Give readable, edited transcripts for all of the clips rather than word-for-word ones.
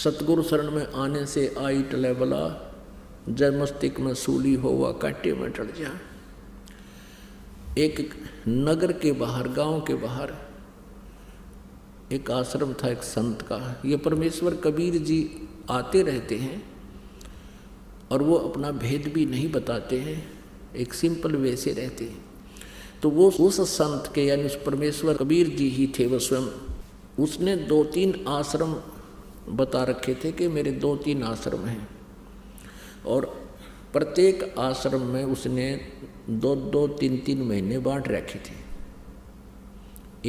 सतगुरु शरण में आने से आई टले बला, जय मस्तिष्क में सूली होवा कांटे में टल जा। एक नगर के बाहर, गांव के बाहर एक आश्रम था एक संत का। ये परमेश्वर कबीर जी आते रहते हैं और वो अपना भेद भी नहीं बताते हैं, एक सिंपल वे से रहते हैं। तो वो उस संत के यानी उस परमेश्वर कबीर जी ही थे वो स्वयं। उसने 2-3 आश्रम बता रखे थे कि मेरे 2-3 आश्रम हैं, और प्रत्येक आश्रम में उसने 2-2, 3-3 महीने बांट रखे थे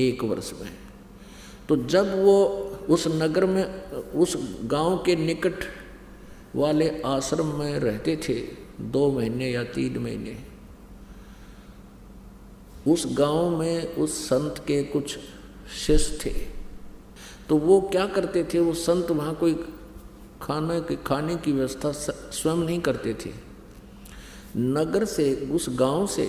एक वर्ष में। तो जब वो उस नगर में, उस गांव के निकट वाले आश्रम में रहते थे 2 महीने या 3 महीने, उस गांव में उस संत के कुछ शिष्य थे। तो वो क्या करते थे, वो संत वहाँ कोई खाने की व्यवस्था स्वयं नहीं करते थे। नगर से, उस गांव से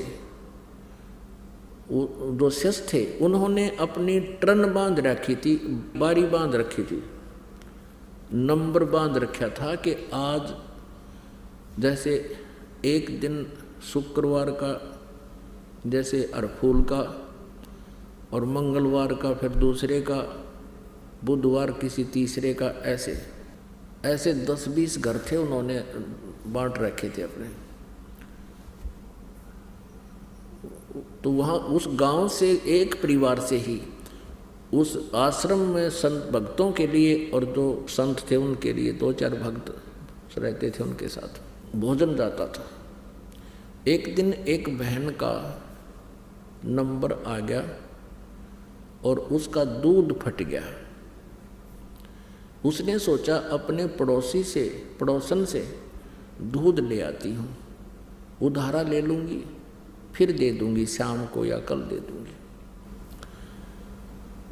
जो शिष्य थे उन्होंने अपनी ट्रन बांध रखी थी, बारी बांध रखी थी, नंबर बांध रखा था कि आज जैसे एक दिन शुक्रवार का जैसे अरफूल का, और मंगलवार का फिर दूसरे का, बुधवार किसी तीसरे का, ऐसे 10-20 घर थे उन्होंने बांट रखे थे अपने। तो वहाँ उस गांव से एक परिवार से ही उस आश्रम में संत भक्तों के लिए, और जो संत थे उनके लिए 2-4 भक्त रहते थे, उनके साथ भोजन जाता था। एक दिन एक बहन का नंबर आ गया और उसका दूध फट गया। उसने सोचा अपने पड़ोसन से दूध ले आती हूँ, उधारा ले लूँगी, फिर दे दूँगी शाम को या कल दे दूँगी।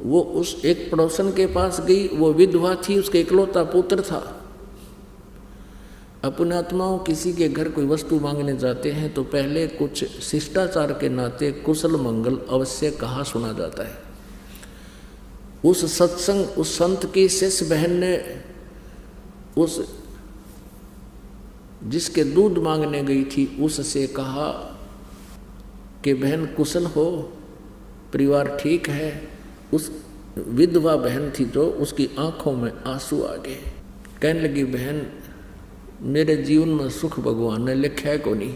वो उस एक पड़ोसन के पास गई, वो विधवा थी, उसका इकलौता पुत्र था। अपने आत्माओं किसी के घर कोई वस्तु मांगने जाते हैं तो पहले कुछ शिष्टाचार के नाते कुशल मंगल अवश्य कहा सुना जाता है। उस सत्संग, उस संत की शिष्य बहन ने उस जिसके दूध मांगने गई थी उससे कहा कि बहन कुशल हो, परिवार ठीक है। उस विधवा बहन थी जो, उसकी आंखों में आंसू आ गए। कहने लगी, बहन मेरे जीवन में सुख भगवान ने लिखा है को नहीं।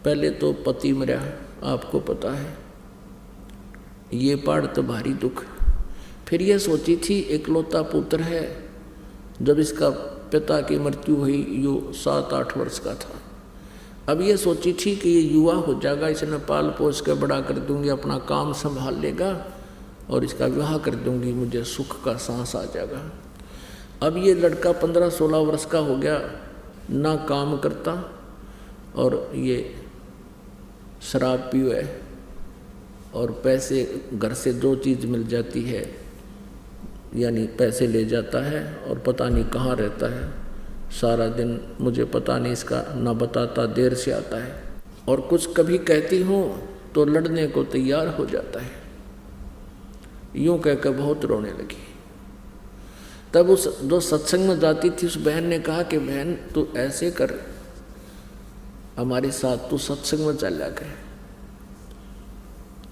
पहले तो पति मरा, आपको पता है, ये पाड़ तो भारी दुख। फिर ये सोची थी इकलौता पुत्र है, जब इसका पिता की मृत्यु हुई यो 7-8 वर्ष का था। अब ये सोची थी कि ये युवा हो जाएगा, इसे पाल पोस के बड़ा कर दूंगी, अपना काम संभाल लेगा और इसका विवाह कर दूंगी, मुझे सुख का सांस आ जाएगा। अब ये लड़का 15-16 वर्ष का हो गया, ना काम करता और ये शराब पीवे और पैसे घर से जो चीज़ मिल जाती है यानी पैसे ले जाता है और पता नहीं कहाँ रहता है। सारा दिन मुझे पता नहीं इसका, ना बताता, देर से आता है, और कुछ कभी कहती हूँ तो लड़ने को तैयार हो जाता है। यूँ कहकर बहुत रोने लगी। तब उस जो सत्संग में जाती थी उस बहन ने कहा कि बहन तू ऐसे कर, हमारे साथ तू सत्संग में चला गए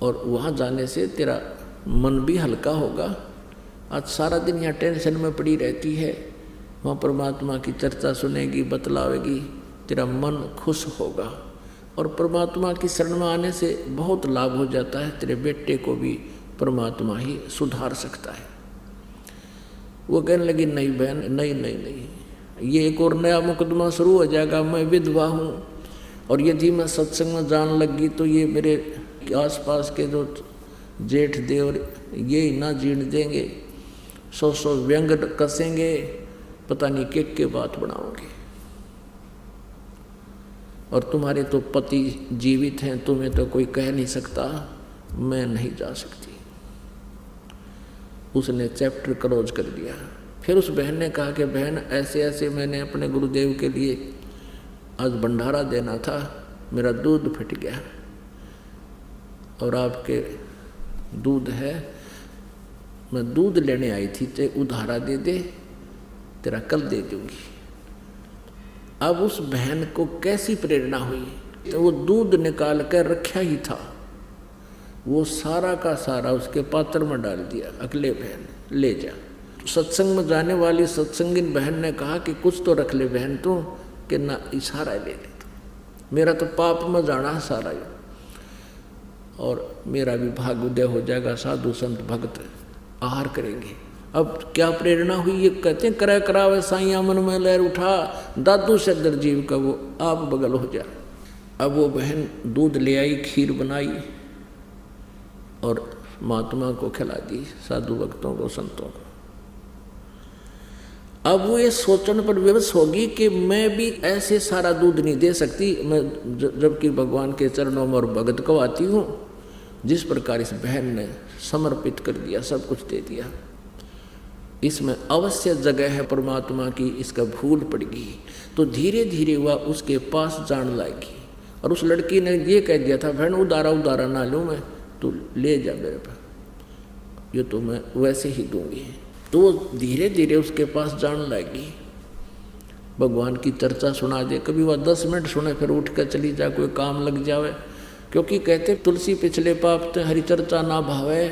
और वहाँ जाने से तेरा मन भी हल्का होगा। आज सारा दिन यहाँ टेंशन में पड़ी रहती है, वहाँ परमात्मा की चर्चा सुनेगी, बतलावेगी, तेरा मन खुश होगा और परमात्मा की शरण में आने से बहुत लाभ हो जाता है। तेरे बेटे को भी परमात्मा ही सुधार सकता है। वो कहने लगी, नहीं बहन, नहीं, ये एक और नया मुकदमा शुरू हो जाएगा। मैं विधवा हूँ और यदि मैं सत्संग में जान लगी तो ये मेरे आसपास के जो जेठ देवर ये ही ना जीण देंगे, 100 व्यंग कसेंगे, पता नहीं के बात बनाओगे। और तुम्हारे तो पति जीवित हैं, तुम्हें तो कोई कह नहीं सकता, मैं नहीं जा सकती। उसने चैप्टर क्लोज कर दिया। फिर उस बहन ने कहा कि बहन ऐसे ऐसे मैंने अपने गुरुदेव के लिए आज भंडारा देना था, मेरा दूध फट गया और आपके दूध है मैं दूध लेने आई थी, ते उधारा दे दे, तेरा कल दे दूंगी। अब उस बहन को कैसी प्रेरणा हुई, तो वो दूध निकाल कर रखा ही था, वो सारा का सारा उसके पात्र में डाल दिया। अगले बहन ले जा। सत्संग में जाने वाली सत्संगिन बहन ने कहा कि कुछ तो रख ले बहन तो, कि ना इशारा ले ले, मेरा तो पाप में जाना सारा ही, और मेरा भी भाग उदय हो जाएगा, साधु संत भक्त आहार करेंगे। अब क्या प्रेरणा हुई, ये कहते हैं करे करावे साइया मन में लहर उठा, दादू से दर्जीव का वो आप बगल हो जा। अब वो बहन दूध ले आई, खीर बनाई और महात्मा को खिला दी, साधु भक्तों को, संतों को। अब वो ये सोचने पर विवश होगी कि मैं भी ऐसे सारा दूध नहीं दे सकती, मैं जबकि भगवान के चरणों में और भगत को आती हूँ। जिस प्रकार इस बहन ने समर्पित कर दिया, सब कुछ दे दिया, इसमें अवश्य जगह है परमात्मा की, इसका भूल पड़ेगी तो धीरे धीरे वह उसके पास जान लाएगी। और उस लड़की ने ये कह दिया था, बहन उधारा ना लूँ मैं, तू ले जा मेरे पास, ये तो मैं वैसे ही दूंगी। तो वो धीरे धीरे उसके पास जान लाएगी, भगवान की चर्चा सुना दे, कभी वह 10 मिनट सुने फिर उठ कर चली जाए, कोई काम लग जावे। क्योंकि कहते तुलसी पिछले पाप ते हरि चर्चा ना भावे,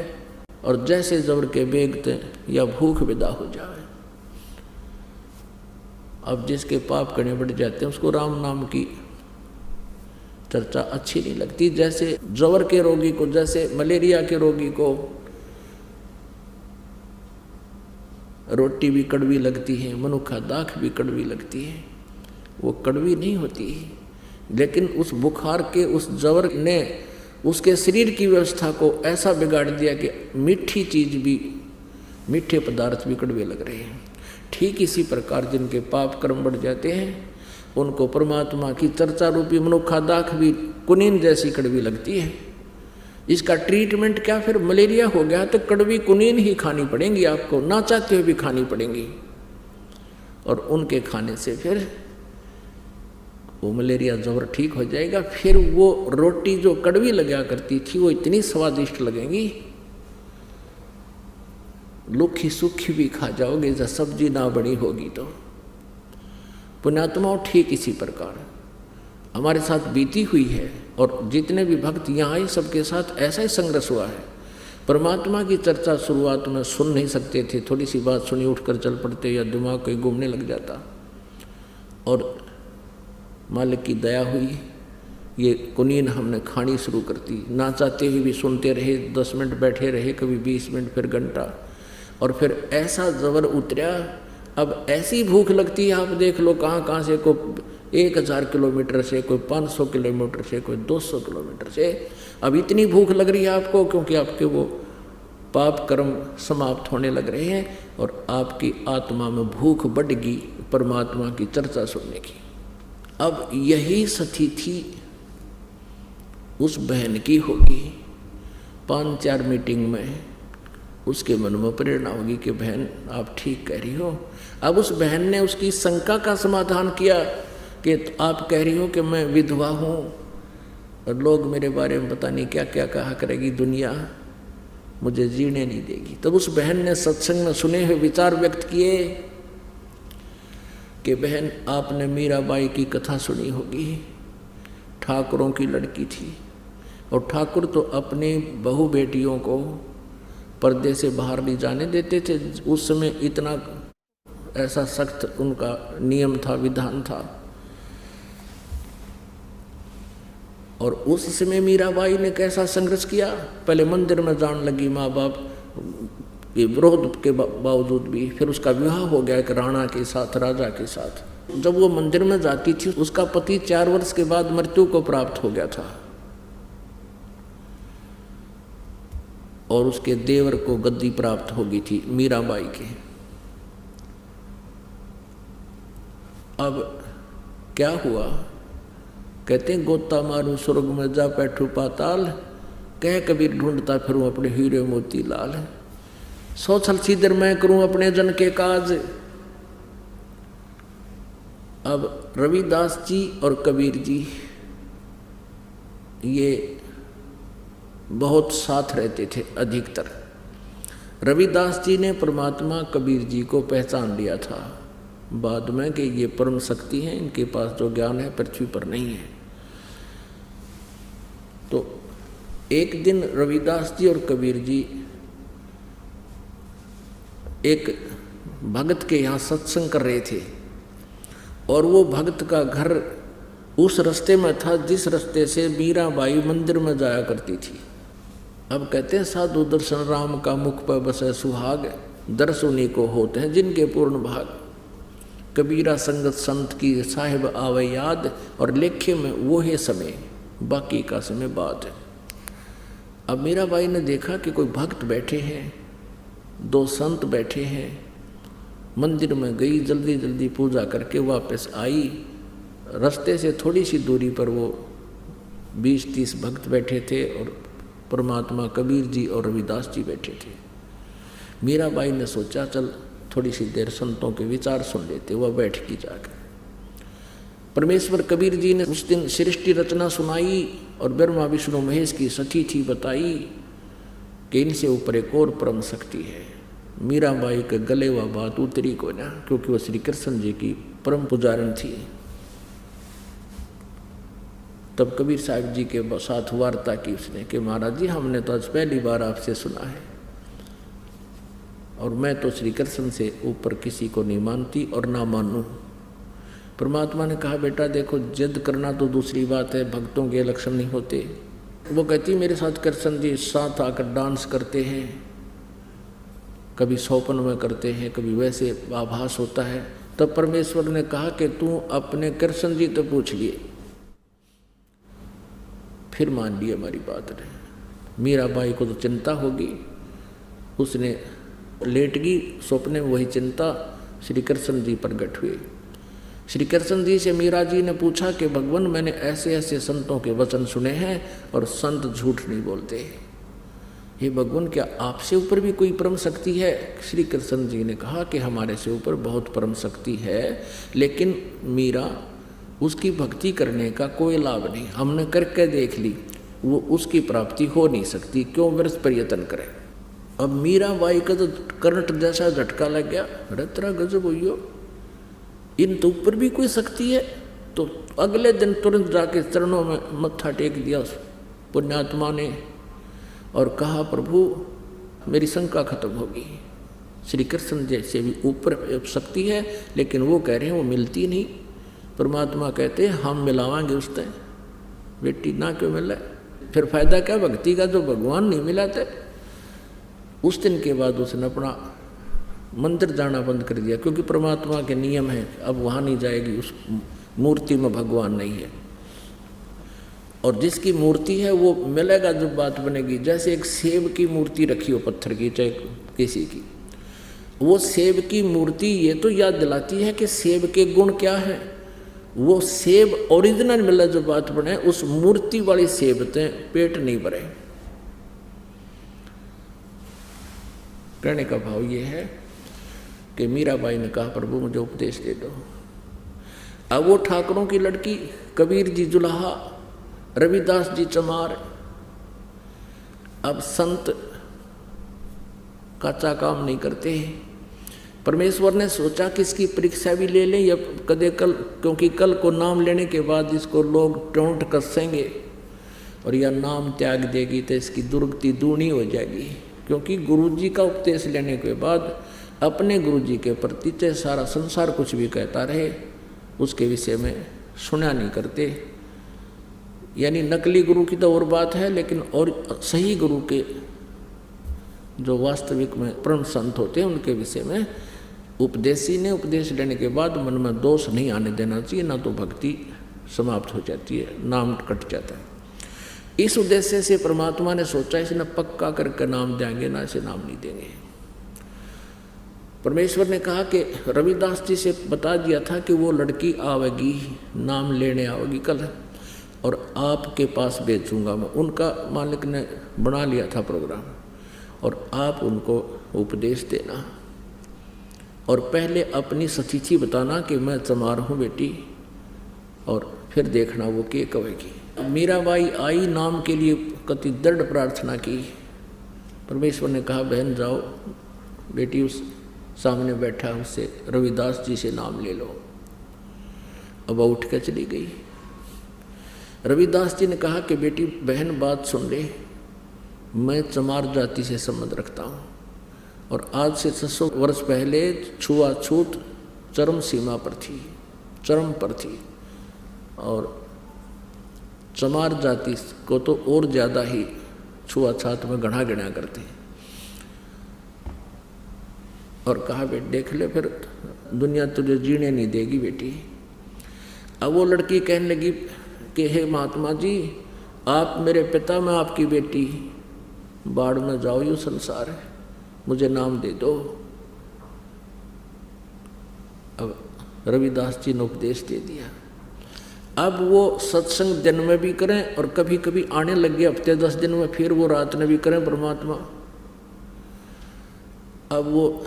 और जैसे जबर के बेगते या भूख विदा हो जावे। अब जिसके पाप करने बढ़ जाते हैं उसको राम नाम की चर्चा अच्छी नहीं लगती। जैसे जवर के रोगी को, जैसे मलेरिया के रोगी को रोटी भी कड़वी लगती है, मनुखा दाख भी कड़वी लगती है, वो कड़वी नहीं होती है, लेकिन उस बुखार के उस जवर ने उसके शरीर की व्यवस्था को ऐसा बिगाड़ दिया कि मीठी चीज भी, मीठे पदार्थ भी कड़वे लग रहे हैं। ठीक इसी प्रकार जिनके पाप कर्म बढ़ जाते हैं उनको परमात्मा की चर्चा रूपी मनुखा दाख भी कुनीन जैसी कड़वी लगती है। इसका ट्रीटमेंट क्या, फिर मलेरिया हो गया तो कड़वी कुनीन ही खानी पड़ेंगी आपको, ना चाहते हुए भी खानी पड़ेंगी, और उनके खाने से फिर वो मलेरिया जबर ठीक हो जाएगा। फिर वो रोटी जो कड़वी लगा करती थी वो इतनी स्वादिष्ट लगेंगी, लुखी सुखी भी खा जाओगे, जब सब्जी ना बड़ी होगी तो। पुण्यात्माओं ठीक इसी प्रकार हमारे साथ बीती हुई है, और जितने भी भक्त यहाँ आए सबके साथ ऐसा ही संघर्ष हुआ है। परमात्मा की चर्चा शुरुआत में सुन नहीं सकते थे, थोड़ी सी बात सुनी उठकर चल पड़ते या दिमाग कहीं घूमने लग जाता, और मालिक की दया हुई, ये कुनीन हमने खानी शुरू कर दी। ना चाहते हुए भी सुनते रहे, 10 मिनट बैठे रहे, कभी 20 मिनट, फिर घंटा, और फिर ऐसा जबर उतरा। अब ऐसी भूख लगती है, आप देख लो कहाँ कहाँ से, कोई 1000 किलोमीटर से, कोई 500 किलोमीटर से, कोई 200 किलोमीटर से। अब इतनी भूख लग रही है आपको क्योंकि आपके वो पाप कर्म समाप्त होने लग रहे हैं, और आपकी आत्मा में भूख बढ़ेगी परमात्मा की चर्चा सुनने की। अब यही स्थिति उस बहन की होगी। 5-4 मीटिंग में उसके मन में प्रेरणा होगी कि बहन आप ठीक कह रही हो। अब उस बहन ने उसकी शंका का समाधान किया कि आप कह रही हो कि मैं विधवा हूँ और लोग मेरे बारे में पता नहीं क्या क्या कहा करेगी, दुनिया मुझे जीने नहीं देगी। तब उस बहन ने सत्संग में सुने हुए विचार व्यक्त किए कि बहन आपने मीराबाई की कथा सुनी होगी, ठाकुरों की लड़की थी, और ठाकुर तो अपनी बहू बेटियों को पर्दे से बाहर नहीं जाने देते थे। उस समय इतना ऐसा सख्त उनका नियम था, विधान था। और उस समय मीराबाई ने कैसा संघर्ष किया, पहले मंदिर में जान लगी माँ बाप के विरोध के बावजूद भी, फिर उसका विवाह हो गया एक राणा के साथ, राजा के साथ। जब वो मंदिर में जाती थी उसका पति 4 वर्ष के बाद मृत्यु को प्राप्त हो गया था, और उसके देवर को गद्दी प्राप्त हो गई थी मीराबाई के। अब क्या हुआ, कहते हैं गोता मारू स्वर्ग में जा बैठू पाताल, कह कबीर ढूंढता फिरूं अपने हीरे मोती लाल, सोचल सीधर मैं करूं अपने जन के काज। अब रविदास जी और कबीर जी ये बहुत साथ रहते थे अधिकतर। रविदास जी ने परमात्मा कबीर जी को पहचान लिया था बाद में कि ये परम शक्ति है, इनके पास जो ज्ञान है पृथ्वी पर नहीं है। तो एक दिन रविदास जी और कबीर जी एक भगत के यहाँ सत्संग कर रहे थे और वो भगत का घर उस रास्ते में था जिस रास्ते से मीराबाई मंदिर में जाया करती थी। अब कहते हैं साधु दर्शन राम का मुख पर बसे सुहाग, दर्श उन्हीं को होते हैं जिनके पूर्ण भाग। कबीरा संगत संत की साहिब आवे याद, और लेखे में वो है समय, बाकी का समय बाद है। अब मीराबाई ने देखा कि कोई भक्त बैठे हैं, दो संत बैठे हैं। मंदिर में गई, जल्दी जल्दी पूजा करके वापस आई। रास्ते से थोड़ी सी दूरी पर वो 20-30 भक्त बैठे थे और परमात्मा कबीर जी और रविदास जी बैठे थे। मीराबाई ने सोचा चल थोड़ी सी देर संतों के विचार सुन लेते। वह बैठ की जाकर परमेश्वर कबीर जी ने उस दिन सृष्टि रचना सुनाई और ब्रह्मा विष्णु महेश की सती थी बताई कि इनसे ऊपर एक और परम शक्ति है। मीराबाई के गले वह बात उतरी को ना, क्योंकि वह श्री कृष्ण जी की परम पुजारन थी। तब कबीर साहब जी के साथ वार्ता की उसने कि महाराज जी हमने तो आज पहली बार आपसे सुना है और मैं तो श्री कृष्ण से ऊपर किसी को नहीं मानती और ना मानूं। परमात्मा ने कहा बेटा देखो जिद करना तो दूसरी बात है, भक्तों के लक्षण नहीं होते। वो कहती मेरे साथ कृष्ण जी साथ आकर डांस करते हैं, कभी सौपन में करते हैं, कभी वैसे आभास होता है। तब परमेश्वर ने कहा कि तू अपने कृष्ण जी तो पूछ लिए। फिर मान लिए हमारी बात ने। मीराबाई को तो चिंता होगी, उसने लेट गई सपने में, वही चिंता श्री कृष्ण जी प्रकट हुए। श्री कृष्ण जी से मीरा जी ने पूछा कि भगवान मैंने ऐसे ऐसे संतों के वचन सुने हैं और संत झूठ नहीं बोलते। हे भगवान क्या आपसे ऊपर भी कोई परम शक्ति है? श्री कृष्ण जी ने कहा कि हमारे से ऊपर बहुत परम शक्ति है, लेकिन मीरा उसकी भक्ति करने का कोई लाभ नहीं, हमने करके देख ली, वो उसकी प्राप्ति हो नहीं सकती, क्यों व्यर्थ प्रयत्न करें। अब मीराबाई का तो करंट जैसा झटका लग गया, रतरा गजब हुई, इन तो ऊपर भी कोई शक्ति है। तो अगले दिन तुरंत जाके चरणों में मत्था टेक दिया उस पुण्यात्मा ने और कहा प्रभु मेरी शंका खत्म होगी। श्री कृष्ण जैसे भी ऊपर शक्ति है, लेकिन वो कह रहे हैं वो मिलती नहीं। परमात्मा कहते हैं हम मिलावांगे उस तय, बेटी ना क्यों मिला, फिर फायदा क्या भक्ति का जो भगवान नहीं मिलाते। उस दिन के बाद उसने अपना मंदिर जाना बंद कर दिया, क्योंकि परमात्मा के नियम है अब वहाँ नहीं जाएगी, उस मूर्ति में भगवान नहीं है। और जिसकी मूर्ति है वो मिलेगा जब बात बनेगी। जैसे एक सेब की मूर्ति रखी हो पत्थर की, चाहे किसी की, वो सेब की मूर्ति ये तो याद दिलाती है कि सेब के गुण क्या है। वो सेब ओरिजिनल मिला जो बात बने, उस मूर्ति वाली सेब ते पेट नहीं भरे। कहने का भाव ये है कि मीराबाई ने कहा प्रभु मुझे उपदेश दे दो। अब वो ठाकुरों की लड़की, कबीर जी जुलाहा, रविदास जी चमार, अब संत काचा काम नहीं करते हैं। परमेश्वर ने सोचा कि इसकी परीक्षा भी ले लें या कदे कल, क्योंकि कल को नाम लेने के बाद इसको लोग टोंट कसेंगे और यह नाम त्याग देगी तो इसकी दुर्गति दूनी हो जाएगी। क्योंकि गुरुजी का उपदेश लेने के बाद अपने गुरुजी के प्रति चाहे सारा संसार कुछ भी कहता रहे उसके विषय में सुना नहीं करते। यानी नकली गुरु की तो और बात है, लेकिन और सही गुरु के जो वास्तविक में परम संत होते हैं उनके विषय में उपदेशी ने उपदेश लेने के बाद मन में दोष नहीं आने देना चाहिए, ना तो भक्ति समाप्त हो जाती है, नाम कट जाता है। इस उद्देश्य से परमात्मा ने सोचा इसे न पक्का करके नाम देंगे ना इसे नाम नहीं देंगे। परमेश्वर ने कहा कि रविदास जी से बता दिया था कि वो लड़की आवेगी, नाम लेने आवेगी कल और आपके पास भेजूंगा मैं। उनका मालिक ने बना लिया था प्रोग्राम और आप उनको उपदेश देना और पहले अपनी सतीथि बताना कि मैं चमार हूँ बेटी, और फिर देखना वो के कहेगी। मीराबाई आई, नाम के लिए कति दृढ़ प्रार्थना की। परमेश्वर ने कहा बहन जाओ, बेटी उस सामने बैठा उससे रविदास जी से नाम ले लो। अब वह उठ कर चली गई। रविदास जी ने कहा कि बेटी बहन बात सुन ले, मैं चमार जाति से संबंध रखता हूँ और आज से 600 वर्ष पहले छुआछूत चरम सीमा पर थी, चरम पर थी, और चमार जाति को तो और ज़्यादा ही छुआछूत में गणा गिना करते। और कहा बेटी देख ले, फिर दुनिया तुझे जीने नहीं देगी बेटी। अब वो लड़की कहने लगी कि हे महात्मा जी, आप मेरे पिता, मैं आपकी बेटी, बाढ़ में जाओ, यूँ संसार है, मुझे नाम दे दो। अब रविदास जी ने उपदेश दे दिया। अब वो सत्संग दिन में भी करें और कभी कभी आने लगे हफ्ते 10 दिन में, फिर वो रात में भी करें परमात्मा। अब वो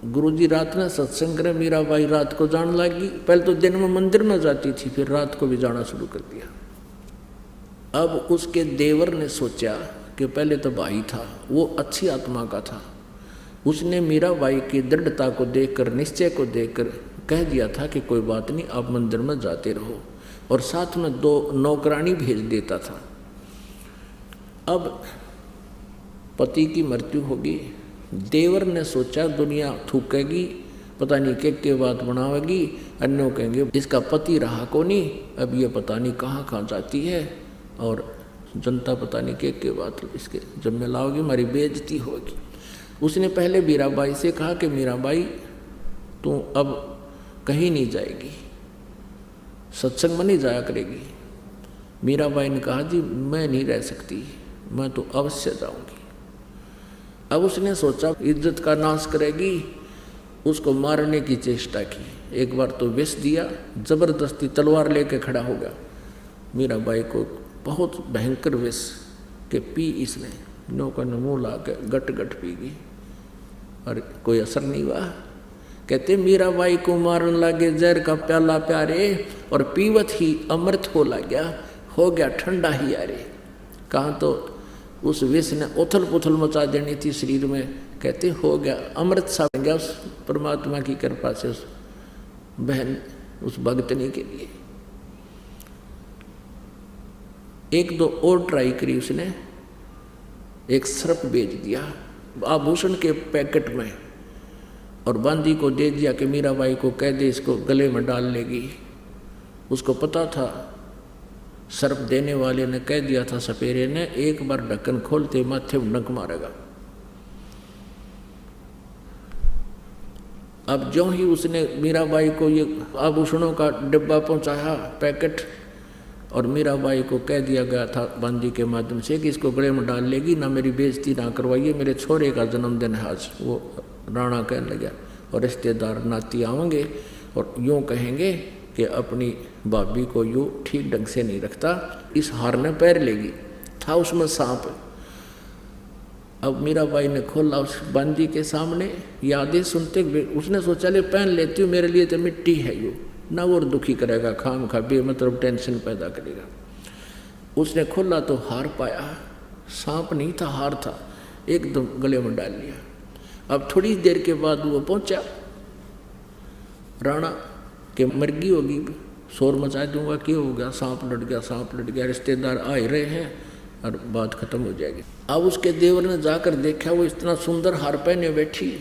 गुरुजी रात में सत्संग करें, मीराबाई रात को जाने लगी। पहले तो दिन में मंदिर में जाती थी, फिर रात को भी जाना शुरू कर दिया। अब उसके देवर ने सोचा कि पहले तो भाई था, वो अच्छी आत्मा का था, उसने मीराबाई की दृढ़ता को देखकर, निश्चय को देखकर कह दिया था कि कोई बात नहीं, आप मंदिर में जाते रहो, और साथ में 2 नौकरानी भेज देता था। अब पति की मृत्यु होगी, देवर ने सोचा दुनिया थूकेगी, पता नहीं के बात बनावेगी, अन्यों कहेंगे इसका पति रहा को नहीं, अब ये पता नहीं कहाँ कहाँ जाती है, और जनता पता नहीं के बात इसके जब में लाओगी, हमारी बेइज्जती होगी। उसने पहले मीराबाई से कहा कि मीराबाई तू अब कहीं नहीं जाएगी, सत्संग में नहीं जाया करेगी। मीराबाई ने कहा जी मैं नहीं रह सकती, मैं तो अवश्य जाऊंगी। अब उसने सोचा इज्जत का नाश करेगी, उसको मारने की चेष्टा की। एक बार तो विष दिया, जबरदस्ती तलवार लेके खड़ा हो गया। मीराबाई को बहुत भयंकर विष के पी इसने, नौका ने मुँह ला के गट गट पी गई और कोई असर नहीं हुआ। कहते मीराबाई को मारन लागे जहर का प्याला प्यारे, और पीवत ही अमृत हो गया ठंडा ही यारे। कहाँ तो उस विष ने उथल पुथल मचा देनी थी शरीर में, कहते हो गया अमृत सा बन गया उस परमात्मा की कृपा से, उस बहन, उस भगतनी के लिए। 1-2 और ट्राई करी उसने, एक सर्प बेच दिया आभूषण के पैकेट में और बांदी को दे दिया कि मीराबाई को कह दे इसको गले में डाल लेगी। उसको पता था, सर्प देने वाले ने कह दिया था सपेरे ने, एक बार ढक्कन खोलते माथे में डंक मारेगा। अब जो ही उसने मीराबाई को ये आभूषणों का डिब्बा पहुंचाया पैकेट, और मीराबाई को कह दिया गया था बांदी के माध्यम से कि इसको गले में डाल लेगी, ना मेरी बेइज्जती ना करवाइए, मेरे छोरे का जन्मदिन है आज। वो राणा कहने लगा, और रिश्तेदार नाती आएंगे और यूँ कहेंगे कि अपनी भाभी को यूँ ठीक ढंग से नहीं रखता, इस हार ने पैर लेगी। था उसमें सांप। अब मीराबाई ने खोला उस बांदी के सामने, यादें सुनते उसने सोचा ले पहन लेती हूँ, मेरे लिए तो मिट्टी है यूँ, ना वो दुखी करेगा, खाम खा बेमतलब टेंशन पैदा करेगा। उसने खोला तो हार पाया, सांप नहीं था, हार था, एकदम गले में डाल लिया। अब थोड़ी देर के बाद वो पहुंचा, राणा के मर्गी होगी, शोर मचा दूंगा, क्यों हो गया, सांप लड़ गया, सांप लड़ गया, रिश्तेदार आ ही रहे हैं और बात खत्म हो जाएगी। अब उसके देवर ने जाकर देखा वो इतना सुंदर हार पहने बैठी।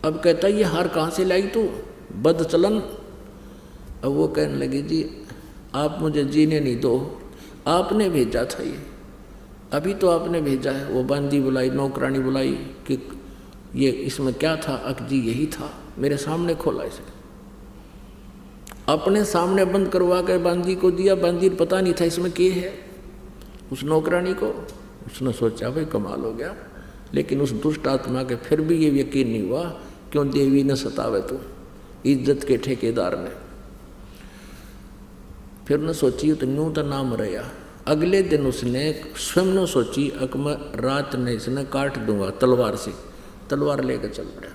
अब कहता ये हार कहाँ से लाई तू, बद चलन। अब वो कहने लगी जी आप मुझे जीने नहीं दो, आपने भेजा था ये, अभी तो आपने भेजा है। वो बांदी बुलाई, नौकरानी बुलाई कि ये इसमें क्या था, अक जी यही था, मेरे सामने खोला इसे, अपने सामने बंद करवा कर बांदी को दिया। बांदी पता नहीं था इसमें क्या है, उस नौकरानी को। उसने सोचा भाई कमाल हो गया, लेकिन उस दुष्ट आत्मा के फिर भी ये यकीन नहीं हुआ, क्यों देवी ने सतावे तो इज्जत के ठेकेदार ने। फिर न सोची तो न्यू तो नाम रहा। अगले दिन उसने स्वयं न सोची अक मैं रात ने इसने काट दूंगा तलवार से, तलवार लेकर चल पड़ा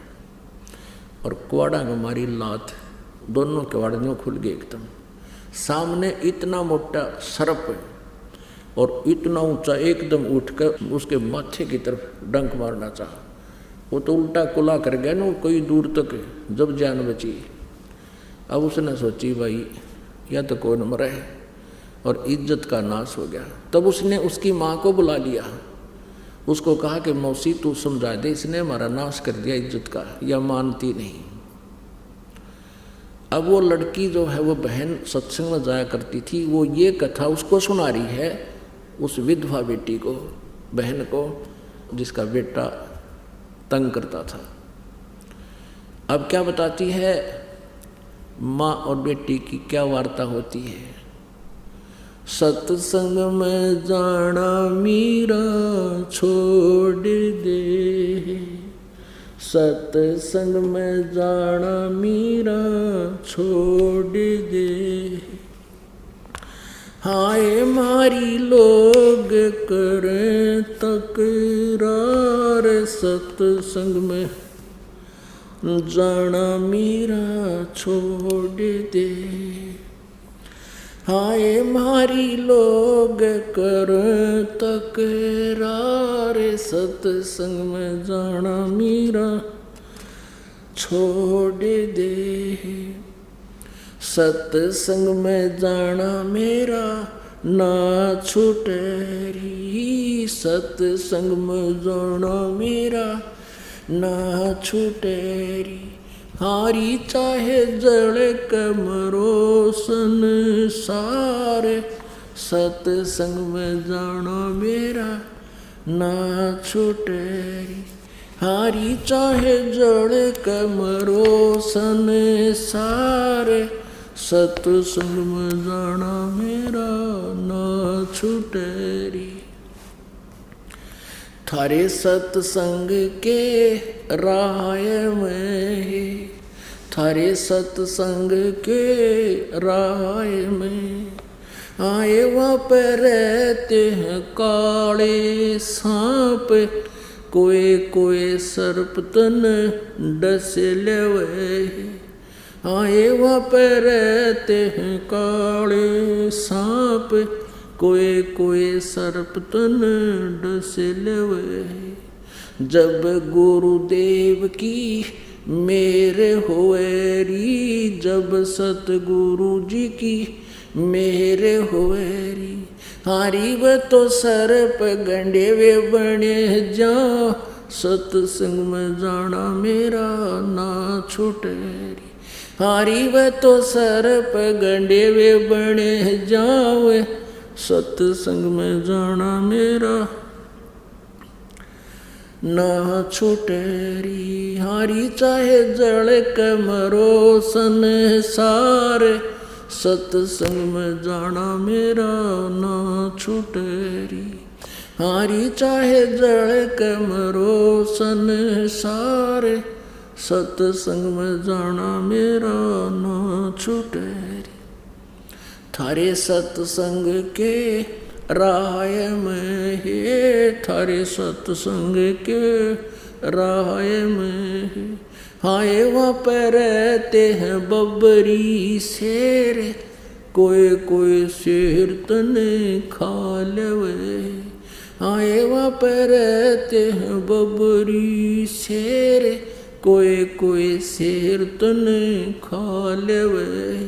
और कुआड़ा में मारी लात, दोनों किवाड़ियों खुल गए एकदम। सामने इतना मोटा सर्प और इतना ऊंचा एकदम उठकर उसके माथे की तरफ डंक मारना चाहा। वो तो उल्टा कुला कर गया ना कोई दूर तक, जब जान बची। अब उसने सोची भाई या तो कौन मरा है, और इज्जत का नाश हो गया। तब उसने उसकी माँ को बुला लिया, उसको कहा कि मौसी तू समझा दे, इसने हमारा नाश कर दिया इज्जत का। या मानती नहीं। अब वो लड़की जो है वो बहन सत्संग में जाया करती थी, वो ये कथा उसको सुना रही है, उस विधवा बेटी को, बहन को, जिसका बेटा तंग करता था। अब क्या बताती है, माँ और बेटी की क्या वार्ता होती है। सत्संग में जाना मीरा छोड़ दे, सत्संग में जाना मीरा छोड़ दे, हाय मारी लोग करें तकरार, सत्संग में जाना मीरा छोड़ दे, हाय मारी लोग करें तकरार, सत्संग में जाना मीरा छोड़ दे, सत्संग में जाना मेरा ना छूटे री, सत्संग में जाना मेरा ना छूटे री, हारी चाहे जड़ कमरो संसार, सत्संग में जाना मेरा ना छूटे री, हारी चाहे जड़ कमरो संसार, सत्संग में जाना मेरा ना छूटे री, थारे सत्संग के राय में, थारे सत्संग के राय में, आए वहाँ पर रहते हैं काले सांप, कोई कोई सर्प तन डस लेवे, आए वहाँ पर रहते हैं काले सांप, कोई कोई सर्प तन डस लेवे, जब गुरुदेव की मेरे होए री, जब सतगुरु जी की मेरे होए री, हारी व तो सर्प गंडे वे बने जा, सत्संग में जाना मेरा ना छूटे री, हारी व तो सर्प गंडे वे बने जावे, सत्संग में जाना मेरा ना छूटे री, हारी चाहे जड़ कमरो संसार, सत्संग में जाना मेरा ना छूटे री, हारी चाहे जड़ कमरो संसार, सत्संग में जाना मेरा ना छूटे री, थारे सत्संग के राय में है, थारे सत्संग के राय में है, हाय वहाँ पर रहते हैं बबरी शेर, कोई कोई शेर तने खा लेवे, हाय वहाँ पर रहते हैं बबरी शेर, कोई कोई शेर तने खा लेवे,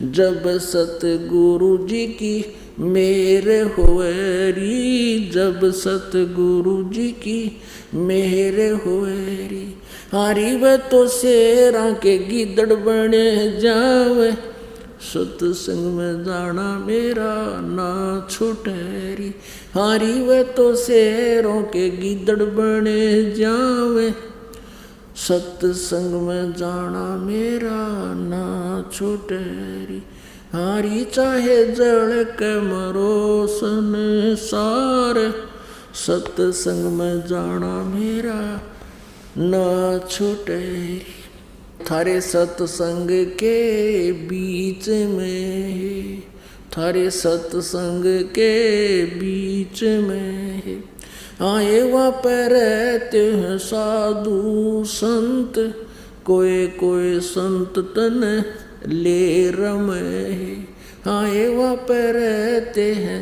जब सतगुरु जी की मेरे होए री, जब सतगुरु जी की मेरे होए री, हारी व तो शेरा के गिदड़ बने जावे, सत्संग में जाना मेरा ना छूटे री, हारी व तो शेरों के गिदड़ बने जावे, सत्संग में जाना मेरा ना छूटे री, हारी चाहे जड़ कमरो संसार, सत्संग में जाना मेरा ना छूटे री, थारे सत्संग के बीच में, थारे सत्संग के बीच में, आए वहाँ पर रहते हैं साधु संत, कोई कोई संत तन ले रमे, आए वहाँ पर रहते हैं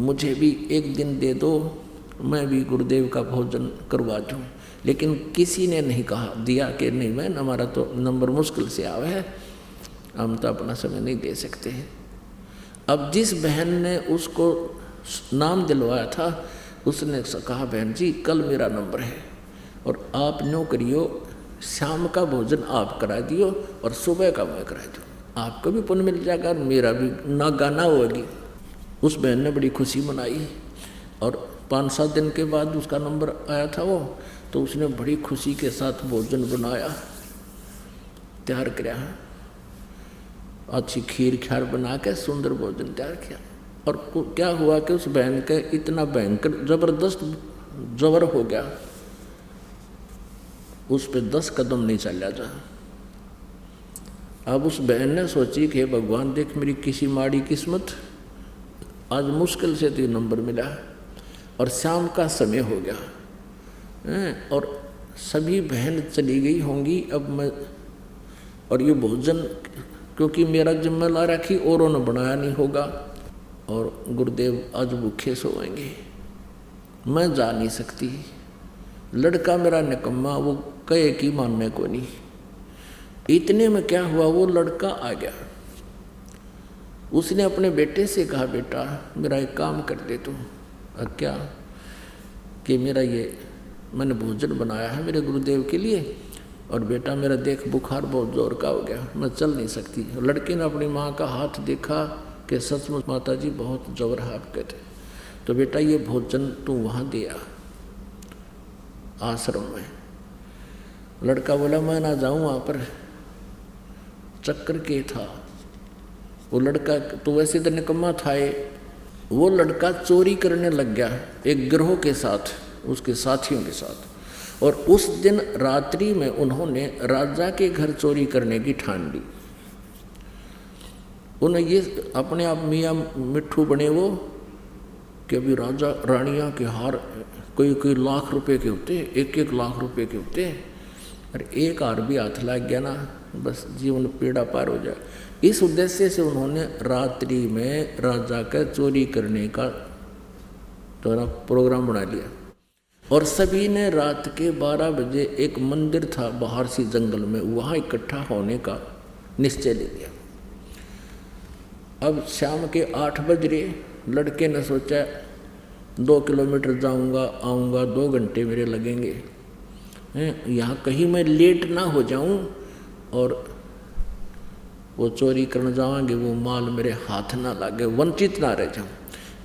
मुझे भी एक दिन दे दो, मैं भी गुरुदेव का भोजन करवा दूँ। लेकिन किसी ने नहीं कहा दिया कि नहीं बहन, हमारा तो नंबर मुश्किल से आवा है, हम तो अपना समय नहीं दे सकते हैं। अब जिस बहन ने उसको नाम दिलवाया था उसने कहा बहन जी कल मेरा नंबर है और आप न्यों करियो, शाम का भोजन आप करा दियो और सुबह का मैं करा दूँ, आपको भी पुण्य मिल जाएगा और मेरा भी ना गाना होगी। उस बहन ने बड़ी खुशी मनाई और 5-7 दिन के बाद उसका नंबर आया था वो, तो उसने बड़ी खुशी के साथ भोजन बनाया, तैयार किया, अच्छी खीर ख्यार बना के सुंदर भोजन तैयार किया। और क्या हुआ कि उस बहन के इतना भयंकर जबरदस्त जबर हो गया, उस पे 10 कदम नहीं चला जा। अब उस बहन ने सोची कि भगवान देख मेरी किसी माड़ी किस्मत, आज मुश्किल से तो नंबर मिला और शाम का समय हो गया और सभी बहन चली गई होंगी। अब मैं और ये भोजन क्योंकि मेरा जिम्मा ला रखी औरों ने बनाया नहीं होगा और गुरुदेव आज भूखे सोएंगे, मैं जा नहीं सकती। लड़का मेरा निकम्मा, वो कहे कि मानने को नहीं। इतने में क्या हुआ, वो लड़का आ गया। उसने अपने बेटे से कहा बेटा मेरा एक काम कर दे तू। क्या कि मेरा ये मैंने भोजन बनाया है मेरे गुरुदेव के लिए और बेटा मेरा देख बुखार बहुत जोर का हो गया, मैं चल नहीं सकती। लड़के ने अपनी माँ का हाथ देखा कि सचमुच माता जी बहुत जोर है आपके थे, तो बेटा ये भोजन तू वहाँ दिया आश्रम में। लड़का बोला मैं ना जाऊँ वहाँ पर, चक्कर के था। वो लड़का तो वैसे तो निकम्मा था, वो लड़का चोरी करने लग गया एक गिरोह के साथ, उसके साथियों के साथ। और उस दिन रात्रि में उन्होंने राजा के घर चोरी करने की ठान ली। उन्हें ये अपने आप मियाँ मिट्ठू बने वो कि अभी राजा रानियाँ के हार कोई लाख रुपए के होते, 1-1 लाख रुपए के होते, और एक हार भी हाथ लग गया ना बस जीवन पीड़ा पार हो जाए। इस उद्देश्य से उन्होंने रात्रि में राजा का चोरी करने का प्रोग्राम बना लिया और सभी ने रात के 12 बजे एक मंदिर था बाहर सी जंगल में, वहाँ इकट्ठा होने का निश्चय ले लिया। अब शाम के 8 बज रहे, लड़के ने सोचा 2 किलोमीटर जाऊंगा आऊँगा, 2 घंटे मेरे लगेंगे, यहाँ कहीं मैं लेट ना हो जाऊं और वो चोरी करने जावांगे वो माल मेरे हाथ ना लगे, वंचित ना रह जाऊं।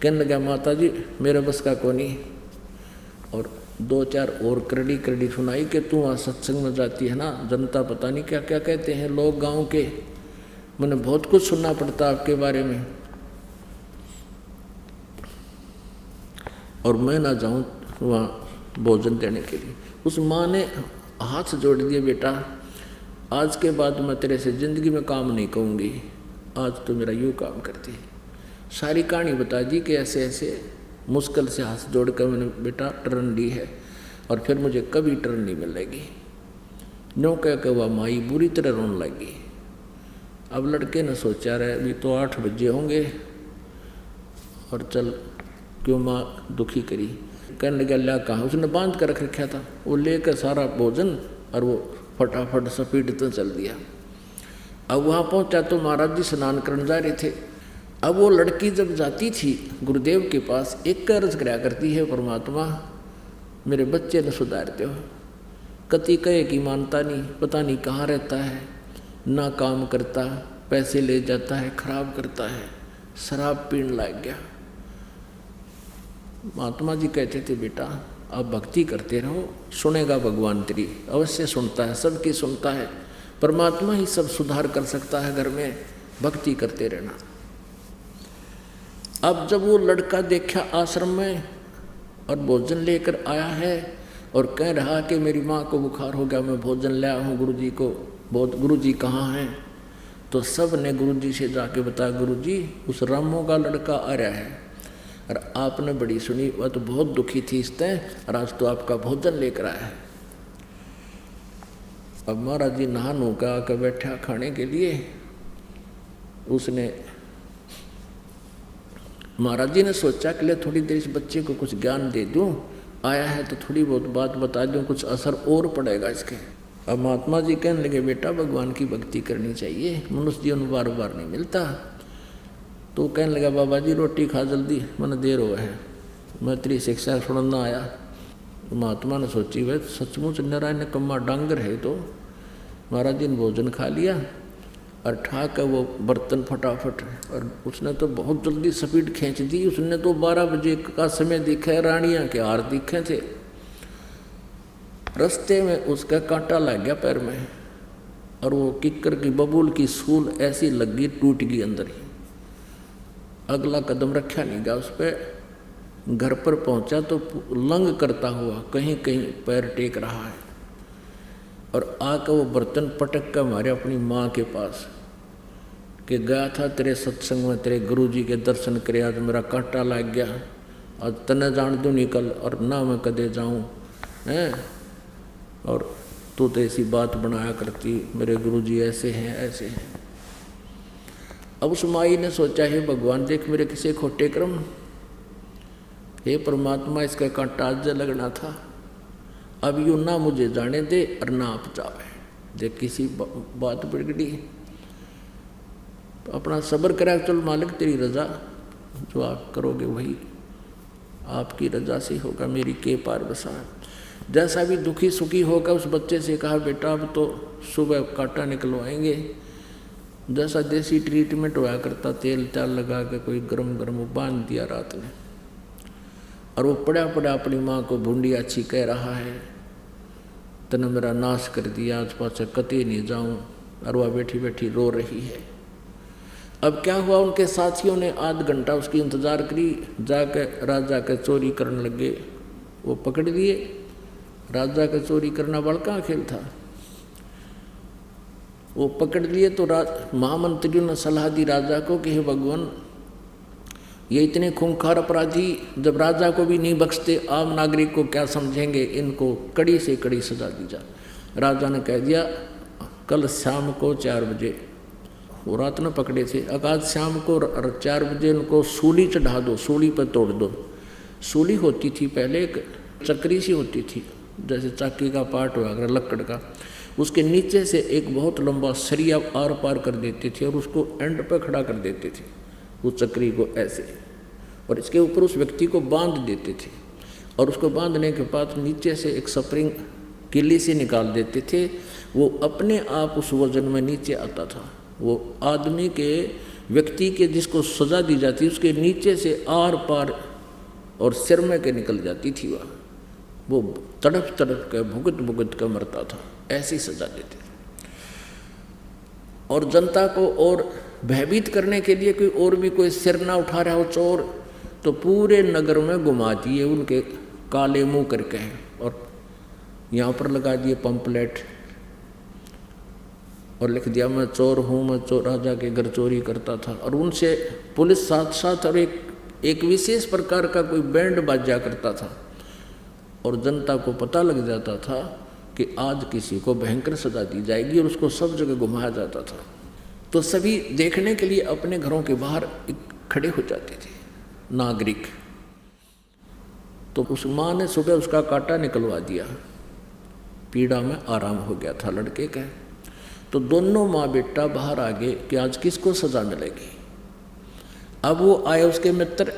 कहने लगा माता जी मेरे बस का को नहीं। और 2-4 और करड़ी सुनाई कि तू वहाँ सत्संग में जाती है ना, जनता पता नहीं क्या क्या कहते हैं लोग गांव के, मैंने बहुत कुछ सुनना पड़ता आपके बारे में, और मैं ना जाऊं वहाँ भोजन देने के लिए। उस माँ ने हाथ जोड़ दिए, बेटा आज के बाद मैं तेरे से ज़िंदगी में काम नहीं कहूँगी, आज तो मेरा यूँ काम करती है। सारी कहानी बता दी कि ऐसे ऐसे मुश्किल से हाथ जोड़ कर मैंने बेटा टर्न ली है और फिर मुझे कभी टर्न नहीं मिलेगी। न्यों कह के वह माई बुरी तरह रोने लगी। अब लड़के ने सोचा रहे अभी तो 8 बजे होंगे और चल क्यों माँ दुखी करी। कहने लगा ला कहाँ, उसने बांध कर रख रखा था, वो लेकर सारा भोजन और वो फटाफट स्पीड तो चल दिया। अब वहाँ पहुँचा तो महाराज जी स्नान करने जा रहे थे। अब वो लड़की जब जाती थी गुरुदेव के पास, एक अर्ज कराया करती है परमात्मा मेरे बच्चे ने सुधारते हो। कति कहे कि मानता नहीं, पता नहीं कहाँ रहता है, ना काम करता, पैसे ले जाता है, खराब करता है, शराब पीने लग गया। महात्मा जी कहते थे बेटा आप भक्ति करते रहो, सुनेगा भगवान तेरी, अवश्य सुनता है, सबकी सुनता है, परमात्मा ही सब सुधार कर सकता है घर में, भक्ति करते रहना। अब जब वो लड़का देखा आश्रम में और भोजन लेकर आया है और कह रहा कि मेरी माँ को बुखार हो गया, मैं भोजन लाया हूँ गुरुजी को, बहुत गुरुजी कहाँ हैं, तो सब ने गुरुजी से जाके बताया गुरुजी उस रामो का लड़का आ रहा है और आपने बड़ी सुनी, वह तो बहुत दुखी थी इस तय और आज तो आपका भोजन लेकर आया है। अब महाराज जी नहा का आकर बैठा खाने के लिए, उसने महाराज जी ने सोचा कि ले थोड़ी देर इस बच्चे को कुछ ज्ञान दे दूं, आया है तो थोड़ी बहुत बात बता दूं, कुछ असर और पड़ेगा इसके। अब महात्मा जी कहने लगे बेटा भगवान की भक्ति करनी चाहिए, मनुष्य जीवन बार बार नहीं मिलता। तो कहने लगा बाबा जी रोटी खा जल्दी, मन देर हो है, मैं तेरी शिक्षा सुनना आया। महात्मा ने सोची वह सचमुच नारायण कम्मा डांगर है। तो महाराज जी ने भोजन खा लिया और ठाक है वो बर्तन फटाफट, और उसने तो बहुत जल्दी स्पीड खींच दी। उसने तो 12 बजे का समय दिखा, रानियां के हार दिखे थे। रास्ते में उसका कांटा लग गया पैर में, और वो किक्कर की बबूल की सूल ऐसी लग गई, टूट गई अंदर ही। अगला कदम रखा नहीं गया उस पर। घर पर पहुंचा तो लंग करता हुआ कहीं कहीं पैर टेक रहा है, और आकर वो बर्तन पटक कर मारे अपनी माँ के पास कि गया था तेरे सत्संग में, तेरे गुरुजी के दर्शन करे, आज मेरा कांटा लग गया, आज तने जान दूँ निकल, और ना मैं कदे जाऊँ हैं, और तू तो ऐसी बात बनाया करती, मेरे गुरुजी ऐसे हैं ऐसे हैं। अब उस माई ने सोचा है भगवान देख मेरे किसी खोटे कर्म, हे परमात्मा इसका कांटा आज लगना था, अब यूँ ना मुझे जाने दे और ना आप जावे। देख किसी बात बिगड़ी तो अपना सब्र करा, चल मालिक तेरी रजा, जो आप करोगे वही आपकी रजा से होगा, मेरी के पार बसा। जैसा भी दुखी सुखी होकर उस बच्चे से कहा बेटा अब तो सुबह कांटा निकलवाएंगे। जैसा देसी ट्रीटमेंट हुआ करता, तेल चाल लगा के कोई गरम गरम बांध दिया रात में, और वो पड़ा पड़ा अपनी माँ को भूंडी अच्छी कह रहा है, तने मेरा नाश कर दिया, आज पास कतई नहीं जाऊँ, और वह बैठी बैठी रो रही है। अब क्या हुआ, उनके साथियों ने आध घंटा उसकी इंतज़ार करी, जाकर राजा के चोरी करने लगे, वो पकड़ लिए। राजा का चोरी करना बड़का खेल था, वो पकड़ लिए। तो महामंत्रियों ने सलाह दी राजा को कि हे भगवान ये इतने खूंखार अपराधी जब राजा को भी नहीं बख्शते, आम नागरिक को क्या समझेंगे, इनको कड़ी से कड़ी सजा दी जाए। राजा ने कह दिया कल शाम को 4 बजे, वो रात में पकड़े थे, आज शाम को 4 बजे उनको सूली चढ़ा दो, सूली पर तोड़ दो। सूली होती थी पहले एक चक्री सी होती थी, जैसे चाकी का पार्ट हुआ अगर लकड़ का, उसके नीचे से एक बहुत लंबा सरिया आर पार कर देते थे और उसको एंड पर खड़ा कर देते थे उस चक्री को ऐसे, और इसके ऊपर उस व्यक्ति को बांध देते थे, और उसको बांधने के बाद नीचे से एक स्प्रिंग किल्ली से निकाल देते थे। वो अपने आप उस वजन में नीचे आता था। वो आदमी के व्यक्ति के जिसको सजा दी जाती उसके नीचे से आर पार और सिर में के निकल जाती थी। वो तड़प तड़प के भुगत भुगत कर मरता था, ऐसी सजा देते थे। और जनता को और भयभीत करने के लिए कोई और भी कोई सिर ना उठा रहा हो चोर, तो पूरे नगर में घुमा दिए उनके काले मुंह करके हैं, और यहाँ पर लगा दिए पंपलेट और लिख दिया मैं चोर हूँ, मैं चोर राजा के घर चोरी करता था। और उनसे पुलिस साथ साथ और एक विशेष प्रकार का कोई बैंड बाजा करता था, और जनता को पता लग जाता था कि आज किसी को भयंकर सजा दी जाएगी, और उसको सब जगह घुमाया जाता था। तो सभी देखने के लिए अपने घरों के बाहर खड़े हो जाते थे नागरिक। तो उस माँ ने सुबह उसका कांटा निकलवा दिया, पीड़ा में आराम हो गया था लड़के का। तो दोनों माँ बेटा बाहर आ गए कि आज किसको सजा मिलेगी। अब वो आए उसके मित्र,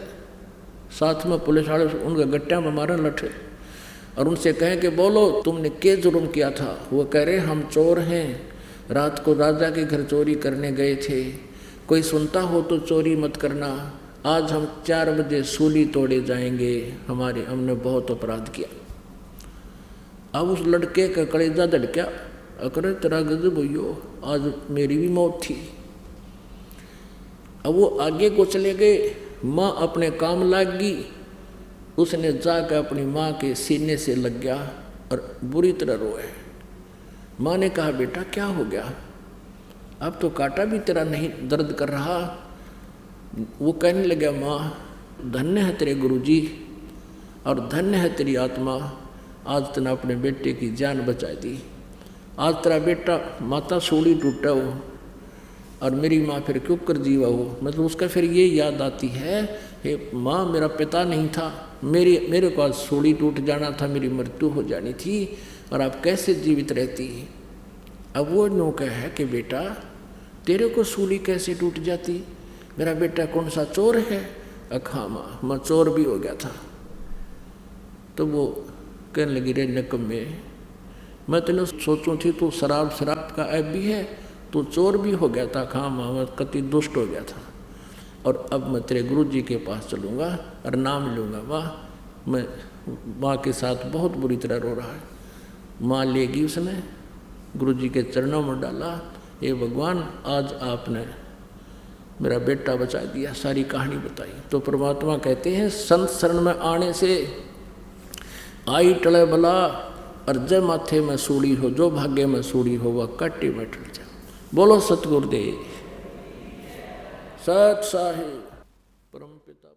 साथ में पुलिस वाले उनके गट्टियाँ में मारे लठे, और उनसे कहें कि बोलो तुमने क्या जुर्म किया था। वो कह रहे हम चोर हैं, रात को राजा के घर चोरी करने गए थे, कोई सुनता हो तो चोरी मत करना, आज हम 4 बजे सूली तोड़े जाएंगे, हमने बहुत अपराध किया। अब उस लड़के का कलेजा धड़का, अकरे तेरा गजब भइयो, आज मेरी भी मौत थी। अब वो आगे को चले गए, माँ अपने काम लग गई। उसने जाकर अपनी माँ के सीने से लग गया और बुरी तरह रोए। माँ ने कहा बेटा क्या हो गया, अब तो कांटा भी तेरा नहीं दर्द कर रहा। वो कहने लगा माँ धन्य है तेरे गुरुजी और धन्य है तेरी आत्मा, आज तूने अपने बेटे की जान बचा दी। आज तेरा बेटा माता सूली टूटा हो, और मेरी माँ फिर क्यों कर जीवा हो, मतलब उसका फिर ये याद आती है, हे माँ मेरा पिता नहीं था, मेरे को आज सूली टूट जाना था, मेरी मृत्यु हो जानी थी, और आप कैसे जीवित रहती। अब वो नौका है कि बेटा तेरे को सूली कैसे टूट जाती, मेरा बेटा कौन सा चोर है। हाँ माँ मैं चोर भी हो गया था। तो वो कहने लगी रे नकम्मे, मैं तेने सोचूं थी तू शराब का ऐप भी है, तू चोर भी हो गया था। हाँ माँ मैं कति दुष्ट हो गया था, और अब मैं तेरे गुरु जी के पास चलूँगा और नाम लूँगा। मैं माँ के साथ बहुत बुरी तरह रो रहा है। माँ लेगी, उसने गुरु जी के चरणों में डाला, ये भगवान आज आपने मेरा बेटा बचा दिया, सारी कहानी बताई। तो परमात्मा कहते हैं संत शरण में आने से आई टले बला, और जय माथे में सूड़ी हो, जो भाग्य में सूड़ी हो वह कट्टी में टल जाए। बोलो सतगुरुदेव सत साहिब परम पिता।